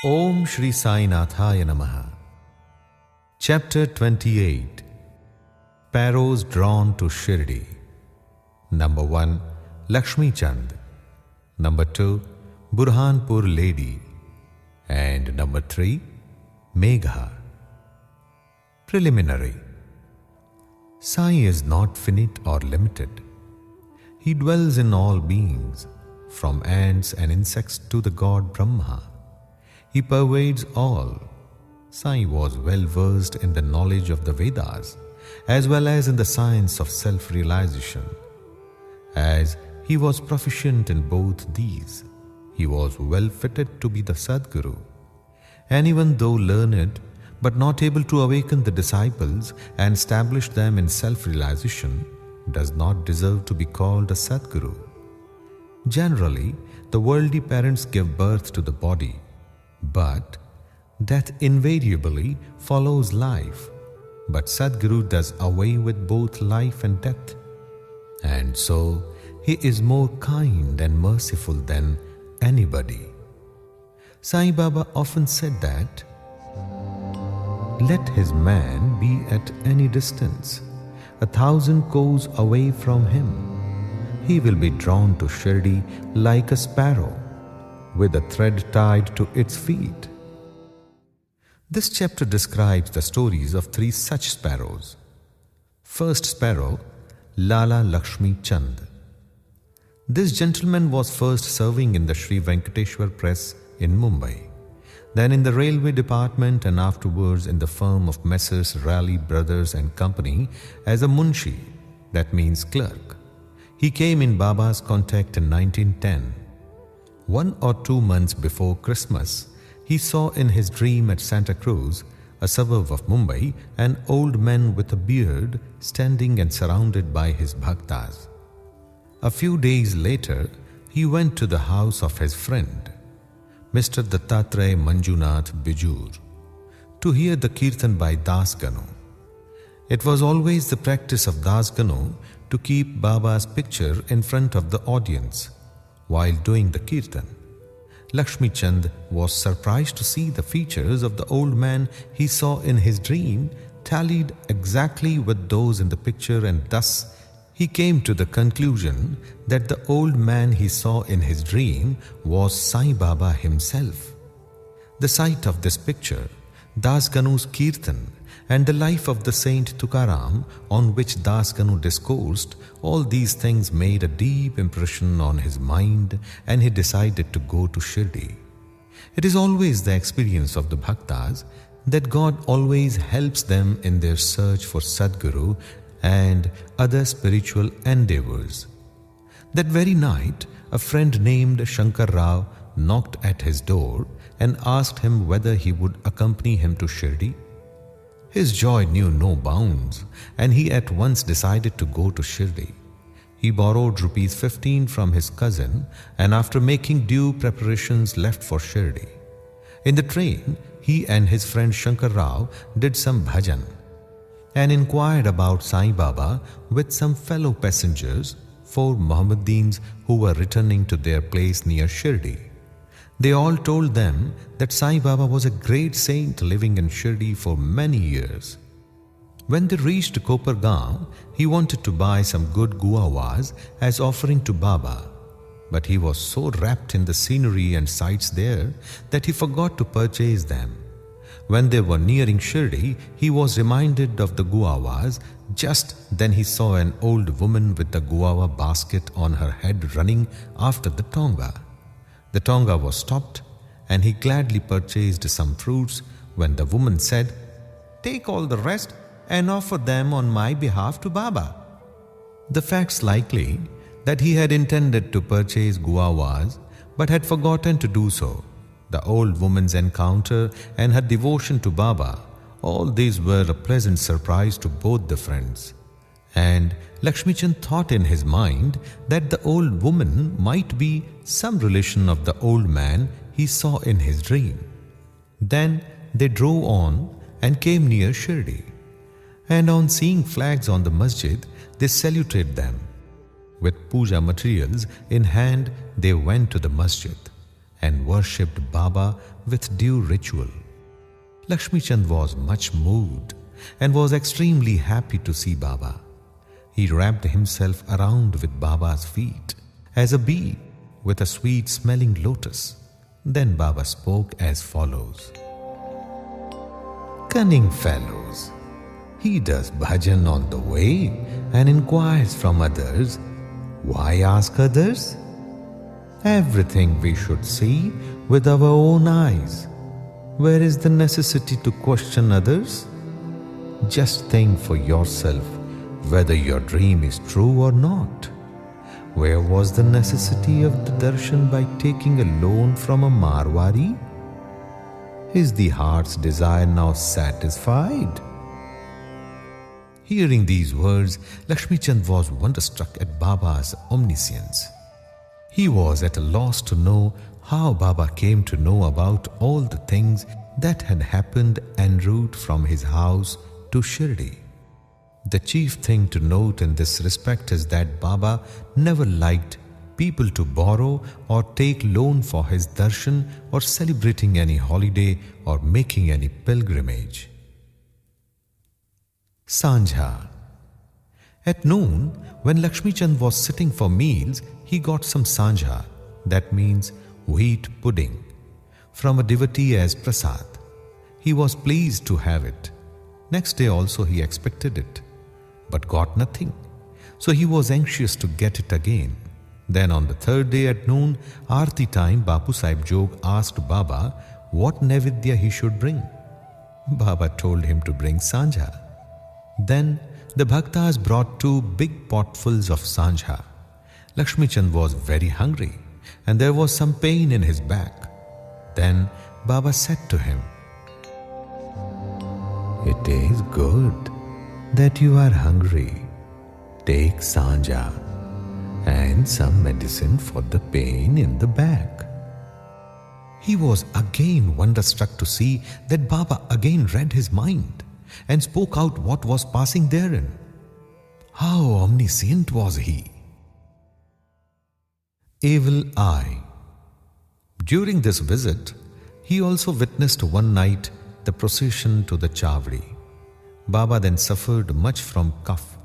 Om Shri Sai Nathaya Namaha. Chapter 28. Sparrows Drawn to Shirdi. Number 1. Lakshmi Chand. Number 2. Burhanpur Lady. And number 3. Megha. Preliminary. Sai is not finite or limited. He dwells in all beings, from ants and insects to the god Brahma. He pervades all. Sai was well versed in the knowledge of the Vedas, as well as in the science of self-realization. As he was proficient in both these, he was well fitted to be the Sadguru. And even though learned, but not able to awaken the disciples and establish them in self-realization, does not deserve to be called a Sadguru. Generally, the worldly parents give birth to the body, but death invariably follows life. But Sadguru does away with both life and death. And so, he is more kind and merciful than anybody. Sai Baba often said that, "Let his man be at any distance, 1,000 kos away from him. He will be drawn to Shirdi like a sparrow, with a thread tied to its feet." This chapter describes the stories of 3 such sparrows. First sparrow, Lala Lakshmi Chand. This gentleman was first serving in the Sri Venkateshwar Press in Mumbai, then in the railway department, and afterwards in the firm of Messrs. Raleigh Brothers and Company as a munshi, that means clerk. He came in Baba's contact in 1910. 1 or 2 months before Christmas, he saw in his dream at Santa Cruz, a suburb of Mumbai, an old man with a beard standing and surrounded by his bhaktas. A few days later, he went to the house of his friend, Mr. Dattatreya Manjunath Bijur, to hear the kirtan by Das Ganu. It was always the practice of Das Ganu to keep Baba's picture in front of the audience while doing the kirtan. Lakshmi Chand was surprised to see the features of the old man he saw in his dream tallied exactly with those in the picture, and thus he came to the conclusion that the old man he saw in his dream was Sai Baba himself. The sight of this picture, Das Ganu's kirtan, and the life of the Saint Tukaram on which Das Ganu discoursed, all these things made a deep impression on his mind, and he decided to go to Shirdi. It is always the experience of the Bhaktas that God always helps them in their search for Sadguru and other spiritual endeavors. That very night, a friend named Shankar Rao knocked at his door and asked him whether he would accompany him to Shirdi. His joy knew no bounds, and he at once decided to go to Shirdi. He borrowed rupees 15 from his cousin, and after making due preparations left for Shirdi. In the train, he and his friend Shankar Rao did some bhajan and inquired about Sai Baba with some fellow passengers, 4 Mohammedans who were returning to their place near Shirdi. They all told them that Sai Baba was a great saint living in Shirdi for many years. When they reached Kopargaon, he wanted to buy some good guavas as offering to Baba, but he was so wrapped in the scenery and sights there that he forgot to purchase them. When they were nearing Shirdi, he was reminded of the guavas. Just then he saw an old woman with the guava basket on her head running after the tonga. The tonga was stopped, and he gladly purchased some fruits when the woman said, "Take all the rest and offer them on my behalf to Baba." The fact's likely that he had intended to purchase guavas but had forgotten to do so. The old woman's encounter and her devotion to Baba, all these were a pleasant surprise to both the friends. And Lakshmi Chand thought in his mind that the old woman might be some relation of the old man he saw in his dream. Then they drove on and came near Shirdi. And on seeing flags on the masjid, they saluted them. With puja materials in hand, they went to the masjid. and worshipped Baba with due ritual. Lakshmi Chand was much moved and was extremely happy to see Baba. He wrapped himself around with Baba's feet as a bee with a sweet-smelling lotus. Then Baba spoke as follows. Cunning fellows, he does bhajan on the way and inquires from others. Why ask others? Everything we should see with our own eyes. Where is the necessity to question others? Just think for yourself whether your dream is true or not. Where was the necessity of the darshan by taking a loan from a Marwari? Is the heart's desire now satisfied? Hearing these words, Lakshmi Chand was wonderstruck at Baba's omniscience. He was at a loss to know how Baba came to know about all the things that had happened en route from his house to Shirdi. The chief thing to note in this respect is that Baba never liked people to borrow or take loan for his darshan or celebrating any holiday or making any pilgrimage. Sanjha. At noon, when Lakshmi Chand was sitting for meals, he got some sanjha, that means wheat pudding, from a devotee as prasad. He was pleased to have it. Next day also he expected it, but got nothing. So he was anxious to get it again. Then on the third day at noon, Aarti time, Bapu Sahib Jog asked Baba what Naivedya he should bring. Baba told him to bring sanjha. Then the bhaktas brought 2 big potfuls of sanjha. Lakshmi Chand was very hungry and there was some pain in his back. Then Baba said to him, It is good that you are hungry. Take sanjha and some medicine for the pain in the back. He was again wonderstruck to see that Baba again read his mind and spoke out what was passing therein. How omniscient was he! Evil eye. During this visit, he also witnessed one night the procession to the Chavdi. Baba then suffered much from cough.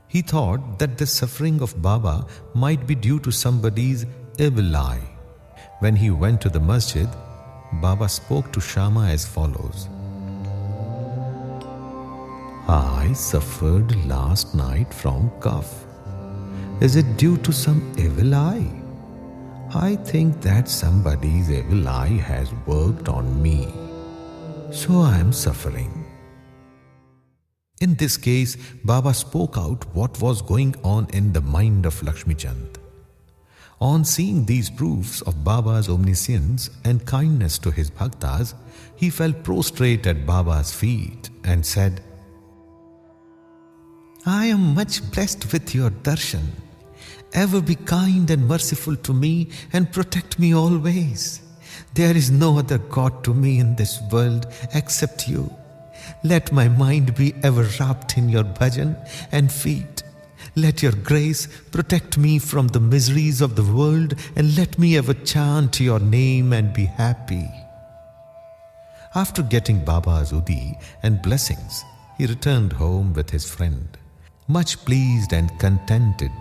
He thought that the suffering of Baba might be due to somebody's evil eye. When he went to the masjid, Baba spoke to Shama as follows. I suffered last night from cough. Is it due to some evil eye? I think that somebody's evil eye has worked on me, so I am suffering. In this case, Baba spoke out what was going on in the mind of Lakshmi Chand. On seeing these proofs of Baba's omniscience and kindness to his bhaktas, he fell prostrate at Baba's feet and said, I am much blessed with your darshan. Ever be kind and merciful to me and protect me always. There is no other God to me in this world except you. Let my mind be ever wrapped in your bhajan and feet. Let your grace protect me from the miseries of the world and let me ever chant your name and be happy. After getting Baba's udi and blessings, he returned home with his friend, much pleased and contented,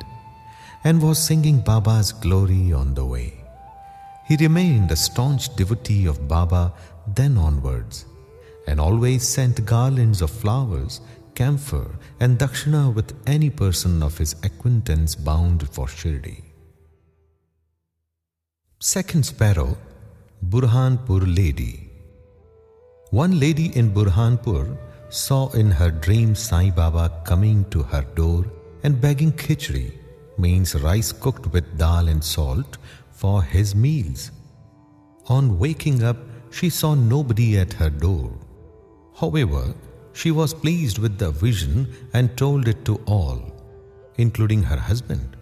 and was singing Baba's glory on the way. He remained a staunch devotee of Baba then onwards, and always sent garlands of flowers, camphor and dakshina with any person of his acquaintance bound for Shirdi. Second sparrow, Burhanpur lady. One lady in Burhanpur saw in her dream Sai Baba coming to her door and begging khichdi, means rice cooked with dal and salt, for his meals. On waking up, she saw nobody at her door. However, she was pleased with the vision and told it to all, including her husband.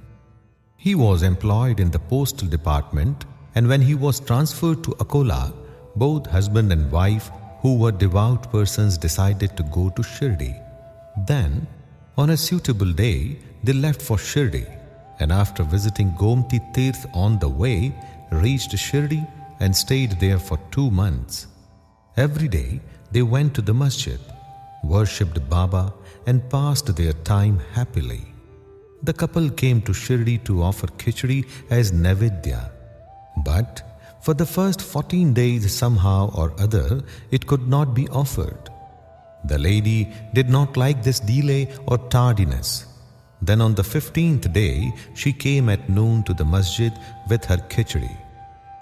He was employed in the postal department, and when he was transferred to Akola, both husband and wife, who were devout persons, decided to go to Shirdi. Then, on a suitable day, they left for Shirdi, and after visiting Gomti Tirth on the way, reached Shirdi and stayed there for 2 months. Every day they went to the masjid, worshipped Baba, and passed their time happily. The couple came to Shirdi to offer khichdi as Naivedya. But for the first 14 days, somehow or other, it could not be offered. The lady did not like this delay or tardiness. Then on the 15th day, she came at noon to the masjid with her khichdi.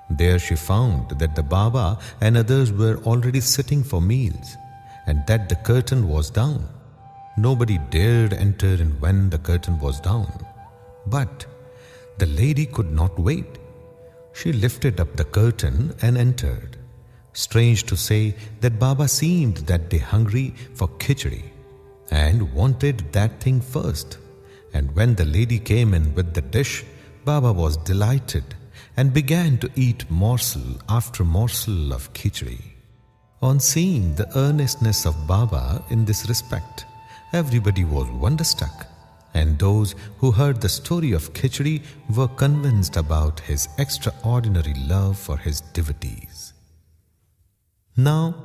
There she found that the Baba and others were already sitting for meals, and that the curtain was down. Nobody dared enter in when the curtain was down. But the lady could not wait. She lifted up the curtain and entered. Strange to say that Baba seemed that day hungry for khichdi and wanted that thing first. And when the lady came in with the dish, Baba was delighted and began to eat morsel after morsel of khichdi. On seeing the earnestness of Baba in this respect, everybody was wonderstruck, and those who heard the story of khichdi were convinced about his extraordinary love for his devotees. Now,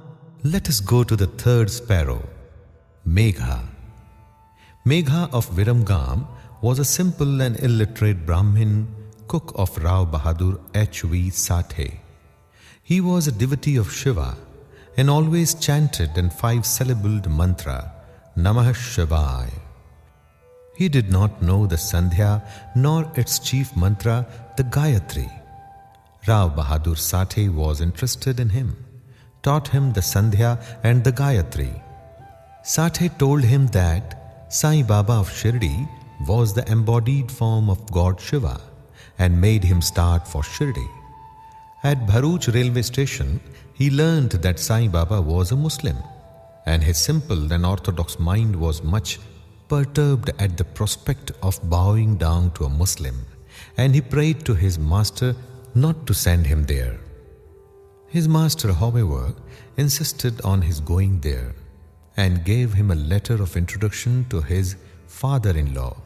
let us go to the third sparrow, Megha. Megha of Viramgam was a simple and illiterate Brahmin, cook of Rao Bahadur H.V. Sathe. He was a devotee of Shiva and always chanted an 5-syllabled mantra, Namah Shivaya. He did not know the Sandhya nor its chief mantra, the Gayatri. Rao Bahadur Sathe was interested in him, taught him the Sandhya and the Gayatri. Sathe told him that Sai Baba of Shirdi was the embodied form of God Shiva and made him start for Shirdi. At Bharuch railway station, he learned that Sai Baba was a Muslim, and his simple and orthodox mind was much perturbed at the prospect of bowing down to a Muslim, and he prayed to his master not to send him there. His master, however, insisted on his going there and gave him a letter of introduction to his father-in-law,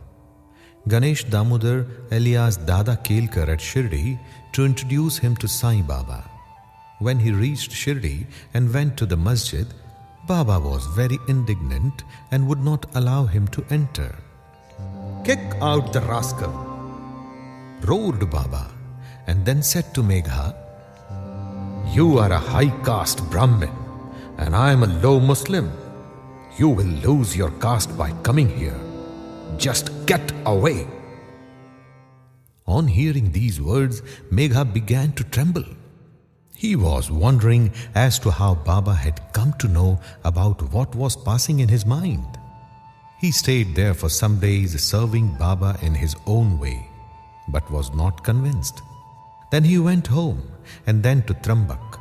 Ganesh Damodar alias Dada Kelkar at Shirdi, to introduce him to Sai Baba. When he reached Shirdi and went to the masjid, Baba was very indignant and would not allow him to enter. "Kick out the rascal!" roared Baba, and then said to Megha, "You are a high caste Brahmin and I am a low Muslim. You will lose your caste by coming here. Just get away." On hearing these words, Megha began to tremble. He was wondering as to how Baba had come to know about what was passing in his mind. He stayed there for some days serving Baba in his own way, but was not convinced. Then he went home and then to Trambak,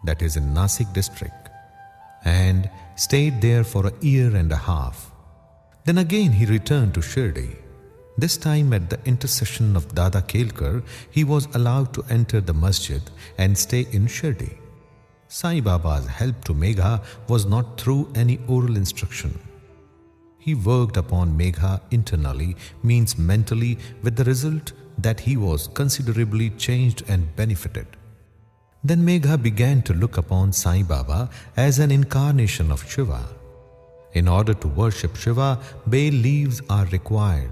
that is in Nasik district, and stayed there for a year and a half. Then again he returned to Shirdi. This time at the intercession of Dada Kelkar, he was allowed to enter the masjid and stay in Shirdi. Sai Baba's help to Megha was not through any oral instruction. He worked upon Megha internally, means mentally, with the result that he was considerably changed and benefited. Then Megha began to look upon Sai Baba as an incarnation of Shiva. In order to worship Shiva, bay leaves are required,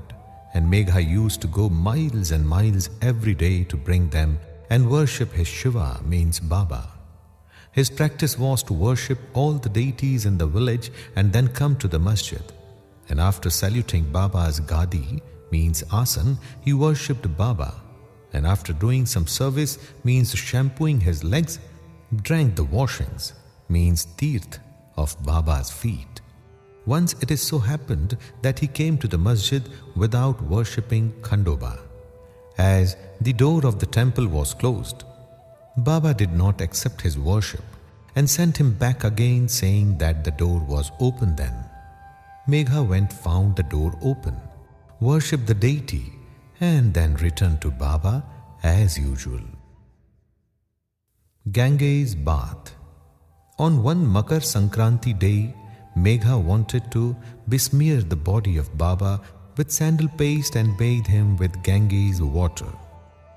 and Megha used to go miles and miles every day to bring them and worship his Shiva, means Baba. His practice was to worship all the deities in the village and then come to the masjid. And after saluting Baba's Gadi, means Asan, he worshipped Baba. And after doing some service, means shampooing his legs, drank the washings, means Tirth, of Baba's feet. Once it is so happened that he came to the masjid without worshipping Khandoba, as the door of the temple was closed. Baba did not accept his worship and sent him back again, saying that the door was open then. Megha went, found the door open, worshipped the deity, and then returned to Baba as usual. Ganges bath. On one Makar Sankranti day, Megha wanted to besmear the body of Baba with sandal paste and bathe him with Ganges water.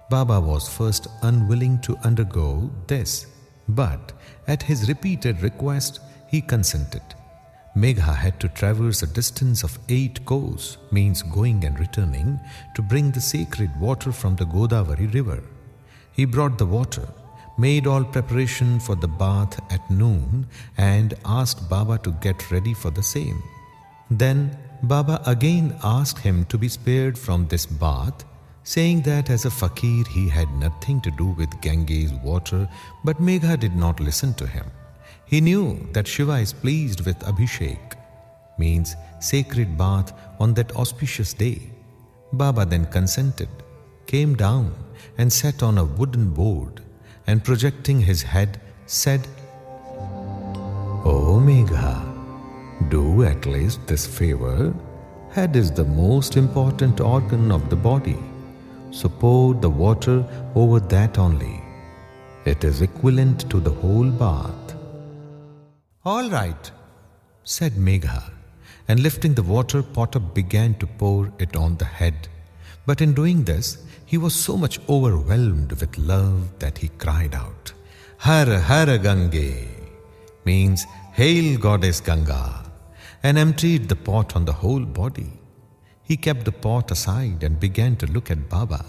Baba was first unwilling to undergo this, but at his repeated request, he consented. Megha had to traverse a distance of 8 kos, means going and returning, to bring the sacred water from the Godavari river. He brought the water, made all preparation for the bath at noon, and asked Baba to get ready for the same. Then Baba again asked him to be spared from this bath, saying that as a fakir he had nothing to do with Ganges water, but Megha did not listen to him. He knew that Shiva is pleased with Abhishek, means sacred bath, on that auspicious day. Baba then consented, came down and sat on a wooden board, and projecting his head said, "O Megha, do at least this favor. Head is the most important organ of the body, so pour the water over that only. It is equivalent to the whole bath." "All right," said Megha, and lifting the water pot up began to pour it on the head. But in doing this, he was so much overwhelmed with love that he cried out, "Har Har Gange," means "Hail Goddess Ganga," and emptied the pot on the whole body. He kept the pot aside and began to look at Baba.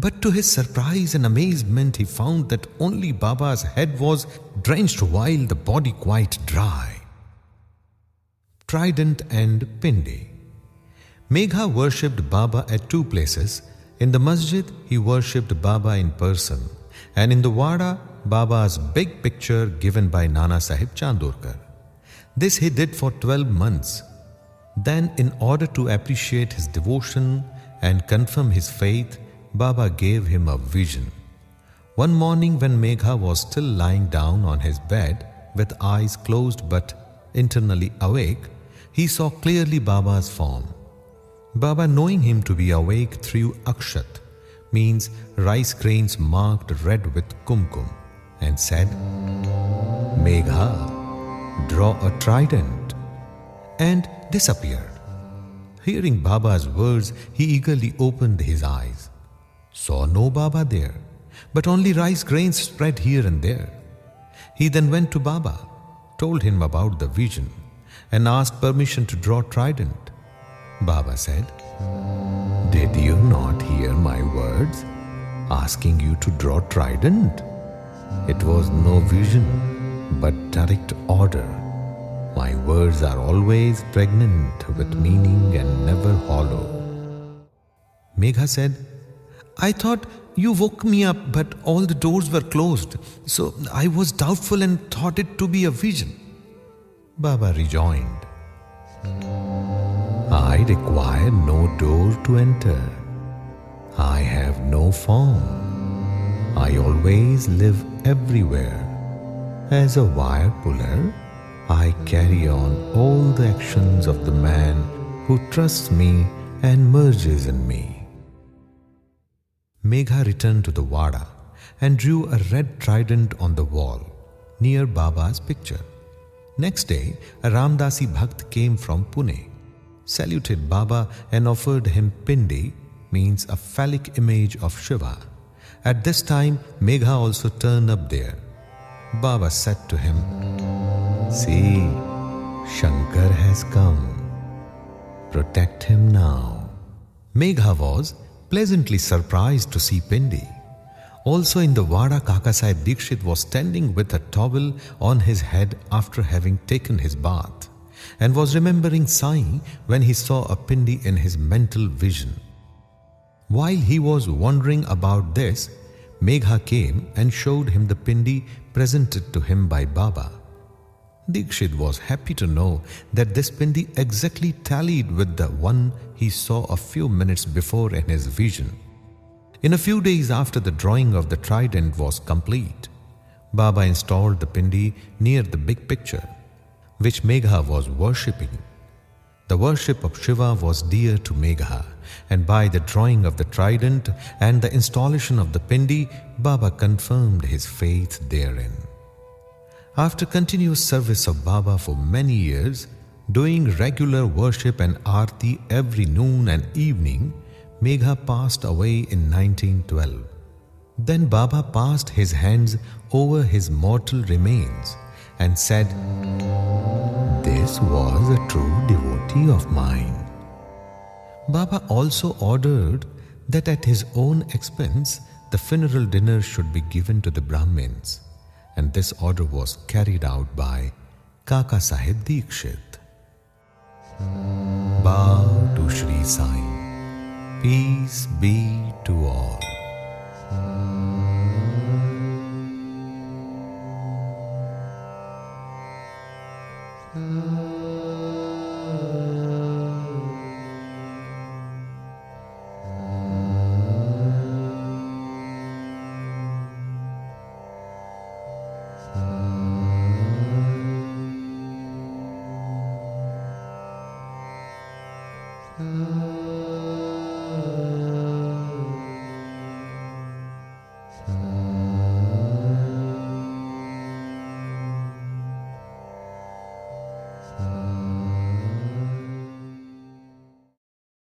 But to his surprise and amazement, he found that only Baba's head was drenched while the body quite dry. Trident and Pindi. Megha worshipped Baba at 2 places. In the masjid, he worshipped Baba in person, and in the Wada, Baba's big picture given by Nana Sahib Chandorkar. This he did for 12 months. Then, in order to appreciate his devotion and confirm his faith, Baba gave him a vision. One morning when Megha was still lying down on his bed with eyes closed but internally awake, he saw clearly Baba's form. Baba, knowing him to be awake, threw akshat, means rice grains marked red with kumkum, and said, "Megha, draw a trident," and disappeared. Hearing Baba's words, he eagerly opened his eyes. Saw no Baba there, but only rice grains spread here and there. He then went to Baba, told him about the vision, and asked permission to draw trident. Baba said, "Did you not hear my words, asking you to draw trident? It was no vision, but direct order. My words are always pregnant with meaning and never hollow." Megha said, "I thought you woke me up, but all the doors were closed, so I was doubtful and thought it to be a vision." Baba rejoined, "I require no door to enter. I have no form. I always live everywhere. As a wire puller, I carry on all the actions of the man who trusts me and merges in me." Megha returned to the Wada and drew a red trident on the wall near Baba's picture. Next day, a Ramdasi Bhakt came from Pune, saluted Baba and offered him Pindi, means a phallic image of Shiva. At this time, Megha also turned up there. Baba said to him, "See, Shankar has come. Protect him now." Megha was pleasantly surprised to see Pindi. Also in the Wada, Kaka Sahib Dikshit was standing with a towel on his head after having taken his bath, and was remembering Sai when he saw a Pindi in his mental vision. While he was wondering about this, Megha came and showed him the Pindi presented to him by Baba. Dikshit was happy to know that this Pindi exactly tallied with the one he saw a few minutes before in his vision. In a few days after the drawing of the trident was complete, Baba installed the Pindi near the big picture, which Megha was worshipping. The worship of Shiva was dear to Megha, and by the drawing of the trident and the installation of the Pindi, Baba confirmed his faith therein. After continuous service of Baba for many years, doing regular worship and aarti every noon and evening, Megha passed away in 1912. Then Baba passed his hands over his mortal remains and said, "This was a true devotee of mine." Baba also ordered that at his own expense the funeral dinner should be given to the Brahmins, and this order was carried out by Kaka Sahib Dikshit. Bow to Shri Sai. Peace be to all.